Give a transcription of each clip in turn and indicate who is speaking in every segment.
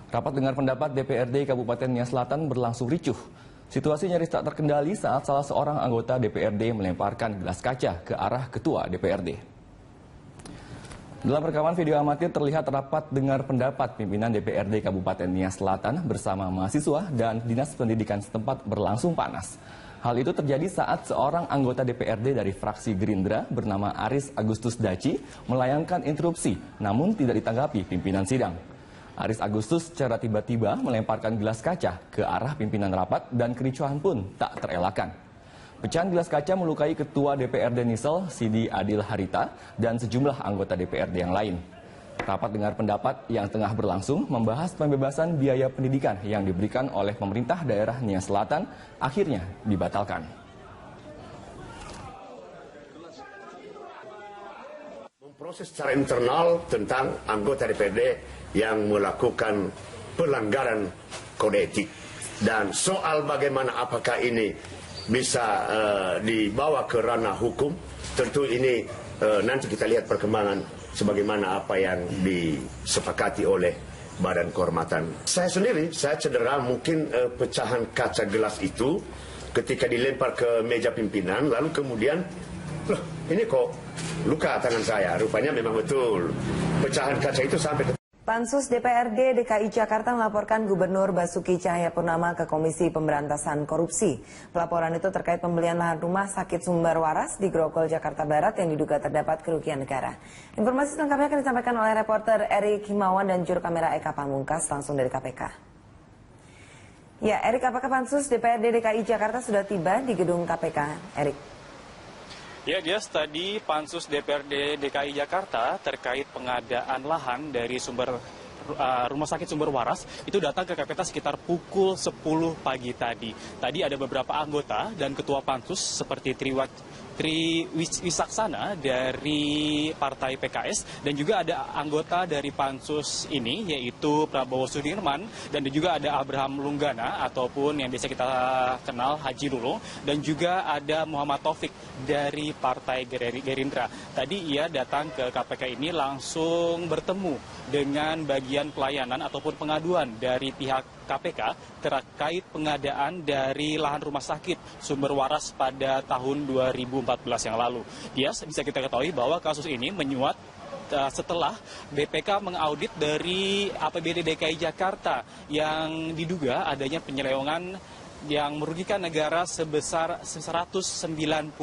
Speaker 1: Rapat dengar pendapat DPRD Kabupaten Nia Selatan berlangsung ricuh. Situasi nyaris tak terkendali saat salah seorang anggota DPRD melemparkan gelas kaca ke arah ketua DPRD. Dalam rekaman video amatir terlihat rapat dengar pendapat pimpinan DPRD Kabupaten Nia Selatan bersama mahasiswa dan Dinas Pendidikan setempat berlangsung panas. Hal itu terjadi saat seorang anggota DPRD dari fraksi Gerindra bernama Aris Agustus Daci melayangkan interupsi namun tidak ditanggapi pimpinan sidang. Aris Agustus secara tiba-tiba melemparkan gelas kaca ke arah pimpinan rapat dan kericuhan pun tak terelakkan. Pecahan gelas kaca melukai Ketua DPRD Nisel, Sidi Adil Harita, dan sejumlah anggota DPRD yang lain. Rapat dengar pendapat yang tengah berlangsung membahas pembebasan biaya pendidikan yang diberikan oleh pemerintah daerah Nia Selatan akhirnya dibatalkan.
Speaker 2: Proses secara internal tentang anggota DPRD yang melakukan pelanggaran kode etik, dan soal bagaimana apakah ini bisa dibawa ke ranah hukum, tentu ini nanti kita lihat perkembangan sebagaimana apa yang disepakati oleh Badan Kehormatan. Saya sendiri, saya cedera mungkin pecahan kaca gelas itu ketika dilempar ke meja pimpinan, lalu kemudian loh, ini kok luka tangan saya. Rupanya memang betul pecahan kaca itu sampai ke...
Speaker 3: Pansus DPRD DKI Jakarta melaporkan Gubernur Basuki Cahayapurnama ke Komisi Pemberantasan Korupsi. Pelaporan itu terkait pembelian lahan rumah sakit sumber waras di Grogol, Jakarta Barat yang diduga terdapat kerugian negara. Informasi selengkapnya akan disampaikan oleh reporter Erik Himawan dan juru kamera Eka Pamungkas langsung dari KPK. Ya, Erik, apakah Pansus DPRD DKI Jakarta sudah tiba di gedung KPK, Erik?
Speaker 4: Ya, tadi Pansus DPRD DKI Jakarta terkait pengadaan lahan dari Rumah Sakit Sumber Waras itu datang ke KPK sekitar pukul 10 pagi tadi. Tadi ada beberapa anggota dan ketua Pansus seperti Tri Wisaksana dari Partai PKS dan juga ada anggota dari Pansus ini yaitu Prabowo Sudirman dan juga ada Abraham Lunggana ataupun yang biasa kita kenal Haji Lulung dan juga ada Muhammad Taufik dari Partai Gerindra. Tadi ia datang ke KPK ini langsung bertemu dengan bagian pelayanan ataupun pengaduan dari pihak KPK terkait pengadaan dari lahan rumah sakit sumber waras pada tahun 2014 yang lalu. Bisa kita ketahui bahwa kasus ini menyuat setelah BPK mengaudit dari APBD DKI Jakarta yang diduga adanya penyelewengan yang merugikan negara sebesar 191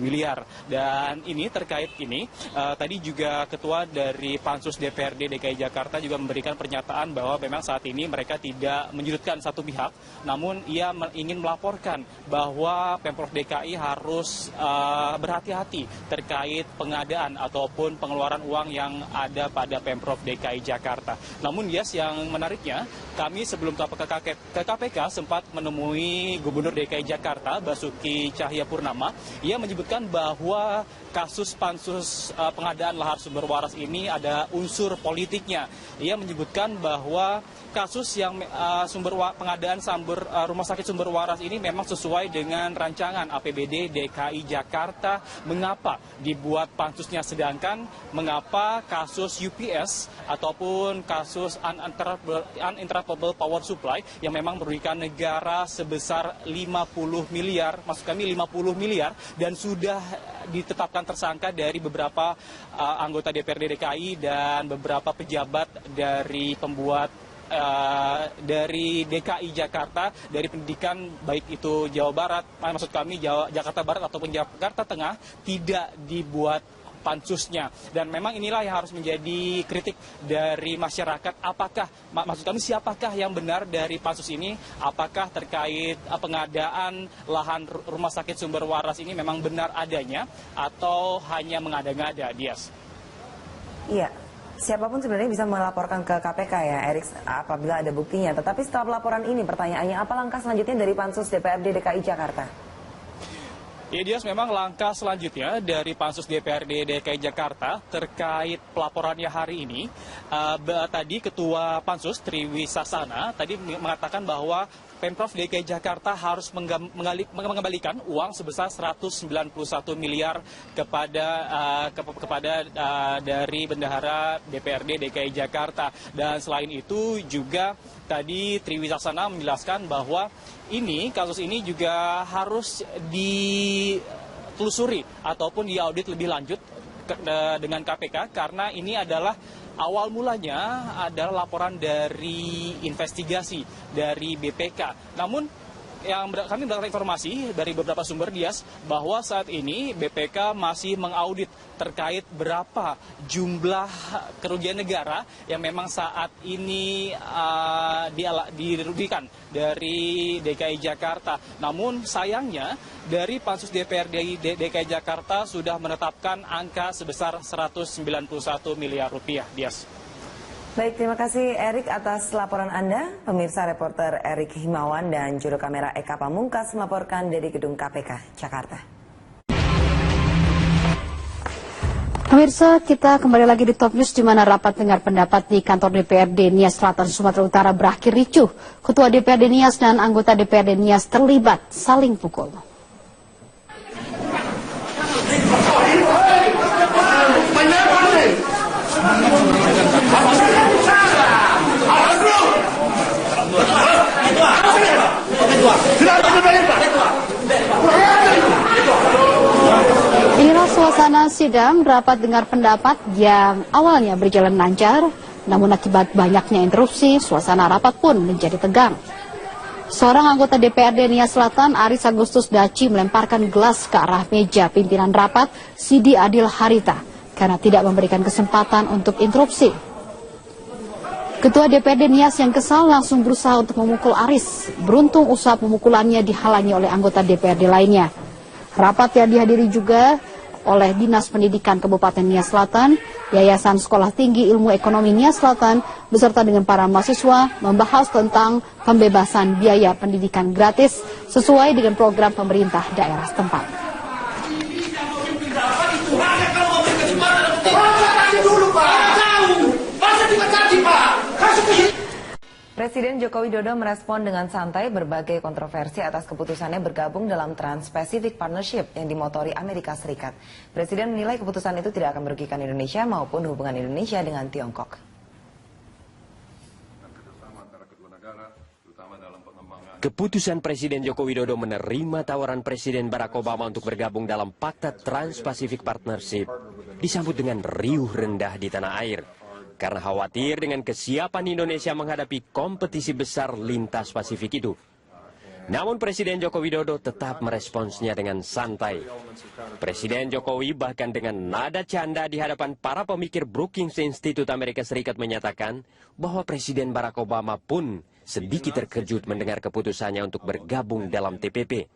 Speaker 4: miliar. Dan ini terkait ini, tadi juga ketua dari Pansus DPRD DKI Jakarta juga memberikan pernyataan bahwa memang saat ini mereka tidak menyudutkan satu pihak, namun ia ingin melaporkan bahwa Pemprov DKI harus berhati-hati terkait pengadaan ataupun pengeluaran uang yang ada pada Pemprov DKI Jakarta. Namun yang menariknya, kami sebelum ke KPK sempat menemui Gubernur DKI Jakarta Basuki Cahayapurnama. Ia menyebutkan bahwa kasus Pansus pengadaan lahan sumber waras ini ada unsur politiknya. Ia menyebutkan bahwa kasus yang pengadaan rumah sakit sumber waras ini memang sesuai dengan rancangan APBD DKI Jakarta. Mengapa dibuat pansusnya, sedangkan mengapa kasus UPS ataupun kasus uninterruptible power supply yang memang merugikan negara sebesar 50 miliar, maksud kami 50 miliar, dan sudah ditetapkan tersangka dari beberapa anggota DPRD DKI dan beberapa pejabat dari pembuat dari DKI Jakarta, dari pendidikan baik itu Jawa Barat, maksud kami Jakarta Barat ataupun Jakarta Tengah, tidak dibuat pansusnya. Dan memang inilah yang harus menjadi kritik dari masyarakat. Maksud kami siapakah yang benar dari pansus ini? Apakah terkait pengadaan lahan rumah sakit sumber waras ini memang benar adanya atau hanya mengada-ngada, Dias?
Speaker 3: Iya. Siapapun sebenarnya bisa melaporkan ke KPK ya, Erik, apabila ada buktinya. Tetapi setelah pelaporan ini, pertanyaannya apa langkah selanjutnya dari Pansus DPRD DKI Jakarta?
Speaker 4: Ya, Dias, memang langkah selanjutnya dari Pansus DPRD DKI Jakarta terkait pelaporannya hari ini, tadi Ketua Pansus Triwisasana tadi mengatakan bahwa Pemprov DKI Jakarta harus mengembalikan uang sebesar 191 miliar kepada dari bendahara DPRD DKI Jakarta. Dan selain itu juga tadi Triwisasana menjelaskan bahwa kasus ini juga harus ditelusuri ataupun diaudit lebih lanjut dengan KPK, karena ini adalah awal mulanya adalah laporan dari investigasi dari BPK. Namun kami mendapatkan informasi dari beberapa sumber, Dias, bahwa saat ini BPK masih mengaudit terkait berapa jumlah kerugian negara yang memang saat ini dirugikan dari DKI Jakarta. Namun sayangnya dari Pansus DPRD DKI Jakarta sudah menetapkan angka sebesar 191 miliar rupiah, Dias.
Speaker 3: Baik, terima kasih Erik atas laporan Anda. Pemirsa, reporter Erik Himawan dan juru kamera Eka Pamungkas melaporkan dari Gedung KPK, Jakarta.
Speaker 5: Pemirsa, kita kembali lagi di Top News, di mana rapat dengar pendapat di kantor DPRD Nias Selatan, Sumatera Utara berakhir ricuh. Ketua DPRD Nias dan anggota DPRD Nias terlibat saling pukul. Inilah suasana sidang rapat dengar pendapat yang awalnya berjalan lancar, namun akibat banyaknya interupsi, suasana rapat pun menjadi tegang. Seorang anggota DPRD Nias Selatan, Aris Agustus Daci, melemparkan gelas ke arah meja pimpinan rapat, Sidi Adil Harita, karena tidak memberikan kesempatan untuk interupsi. Ketua DPRD Nias yang kesal langsung berusaha untuk memukul Aris. Beruntung usaha pemukulannya dihalangi oleh anggota DPRD lainnya. Rapat yang dihadiri juga oleh Dinas Pendidikan Kabupaten Nias Selatan, Yayasan Sekolah Tinggi Ilmu Ekonomi Nias Selatan, beserta dengan para mahasiswa membahas tentang pembebasan biaya pendidikan gratis sesuai dengan program pemerintah daerah setempat.
Speaker 3: Presiden Joko Widodo merespon dengan santai berbagai kontroversi atas keputusannya bergabung dalam Trans-Pacific Partnership yang dimotori Amerika Serikat. Presiden menilai keputusan itu tidak akan merugikan Indonesia maupun hubungan Indonesia dengan Tiongkok.
Speaker 6: Keputusan Presiden Joko Widodo menerima tawaran Presiden Barack Obama untuk bergabung dalam Fakta Trans-Pacific Partnership disambut dengan riuh rendah di tanah air. Karena khawatir dengan kesiapan Indonesia menghadapi kompetisi besar lintas Pasifik itu. Namun Presiden Joko Widodo tetap meresponsnya dengan santai. Presiden Jokowi bahkan dengan nada canda di hadapan para pemikir Brookings Institute Amerika Serikat menyatakan bahwa Presiden Barack Obama pun sedikit terkejut mendengar keputusannya untuk bergabung dalam TPP.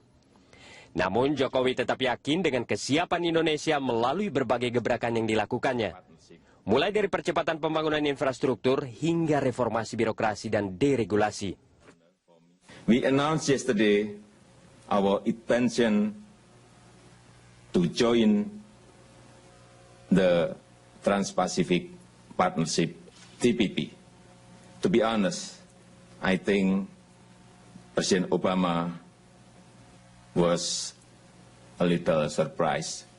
Speaker 6: Namun Jokowi tetap yakin dengan kesiapan Indonesia melalui berbagai gebrakan yang dilakukannya. Mulai dari percepatan pembangunan infrastruktur hingga reformasi birokrasi dan deregulasi.
Speaker 7: We announced yesterday our intention to join the Trans-Pacific Partnership, TPP. To be honest, I think President Obama was a little surprised.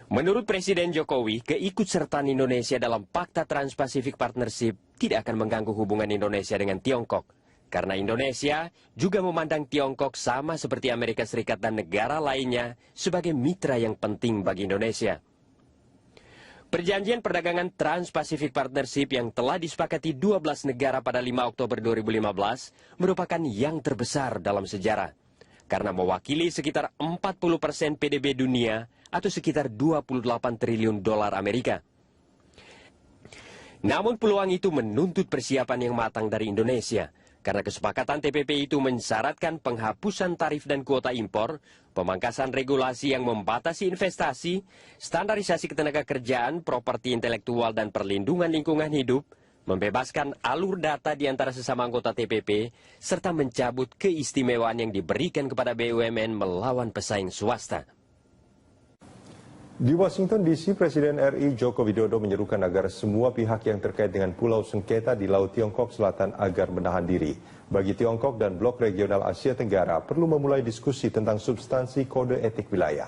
Speaker 6: Menurut Presiden Jokowi, keikutsertaan Indonesia dalam Fakta Trans-Pacific Partnership tidak akan mengganggu hubungan Indonesia dengan Tiongkok. Karena Indonesia juga memandang Tiongkok sama seperti Amerika Serikat dan negara lainnya sebagai mitra yang penting bagi Indonesia. Perjanjian perdagangan Trans-Pacific Partnership yang telah disepakati 12 negara pada 5 Oktober 2015 merupakan yang terbesar dalam sejarah. Karena mewakili sekitar 40% PDB dunia atau sekitar 28 triliun dolar Amerika. Namun peluang itu menuntut persiapan yang matang dari Indonesia. Karena kesepakatan TPP itu mensyaratkan penghapusan tarif dan kuota impor, pemangkasan regulasi yang membatasi investasi, standarisasi ketenaga kerjaan, properti intelektual dan perlindungan lingkungan hidup, membebaskan alur data di antara sesama anggota TPP, serta mencabut keistimewaan yang diberikan kepada BUMN melawan pesaing swasta.
Speaker 8: Di Washington DC, Presiden RI Joko Widodo menyerukan agar semua pihak yang terkait dengan pulau sengketa di Laut Tiongkok Selatan agar menahan diri. Bagi Tiongkok dan blok regional Asia Tenggara perlu memulai diskusi tentang substansi kode etik wilayah.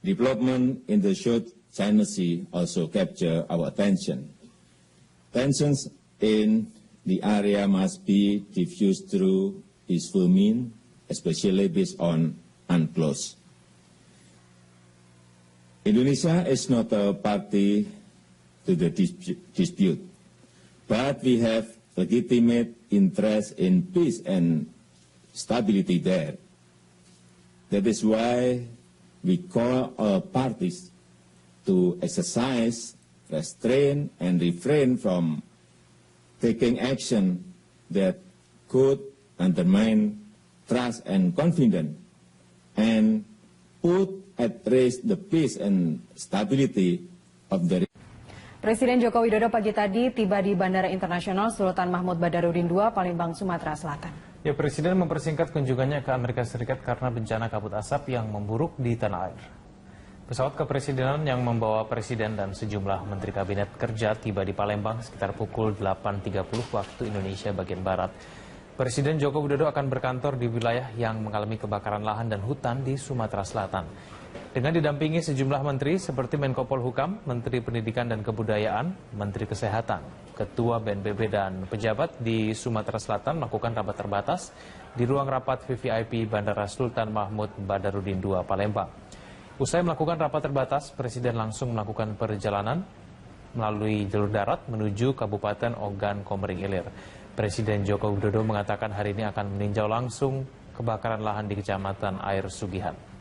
Speaker 7: Development in the South China Sea also capture our attention. Tensions in the area must be diffused through peaceful means, especially based on UNCLOS. Indonesia is not a party to the dispute, but we have legitimate interest in peace and stability there. That is why we call all parties to exercise restraint and refrain from taking action that could undermine trust and confidence and put at risk the peace and stability of the region.
Speaker 9: Presiden Joko Widodo pagi tadi tiba di Bandara Internasional Sultan Mahmud Badarudin II, Palembang, Sumatera Selatan.
Speaker 10: Ya, Presiden mempersingkat kunjungannya ke Amerika Serikat karena bencana kabut asap yang memburuk di tanah air. Pesawat kepresidenan yang membawa Presiden dan sejumlah Menteri Kabinet Kerja tiba di Palembang sekitar pukul 8.30 waktu Indonesia bagian Barat. Presiden Joko Widodo akan berkantor di wilayah yang mengalami kebakaran lahan dan hutan di Sumatera Selatan. Dengan didampingi sejumlah menteri seperti Menko Polhukam, Menteri Pendidikan dan Kebudayaan, Menteri Kesehatan, Ketua BNPB dan pejabat di Sumatera Selatan melakukan rapat terbatas di ruang rapat VVIP Bandara Sultan Mahmud Badarudin II, Palembang. Usai melakukan rapat terbatas, Presiden langsung melakukan perjalanan melalui jalur darat menuju Kabupaten Ogan Komering Ilir. Presiden Joko Widodo mengatakan hari ini akan meninjau langsung kebakaran lahan di Kecamatan Air Sugihan.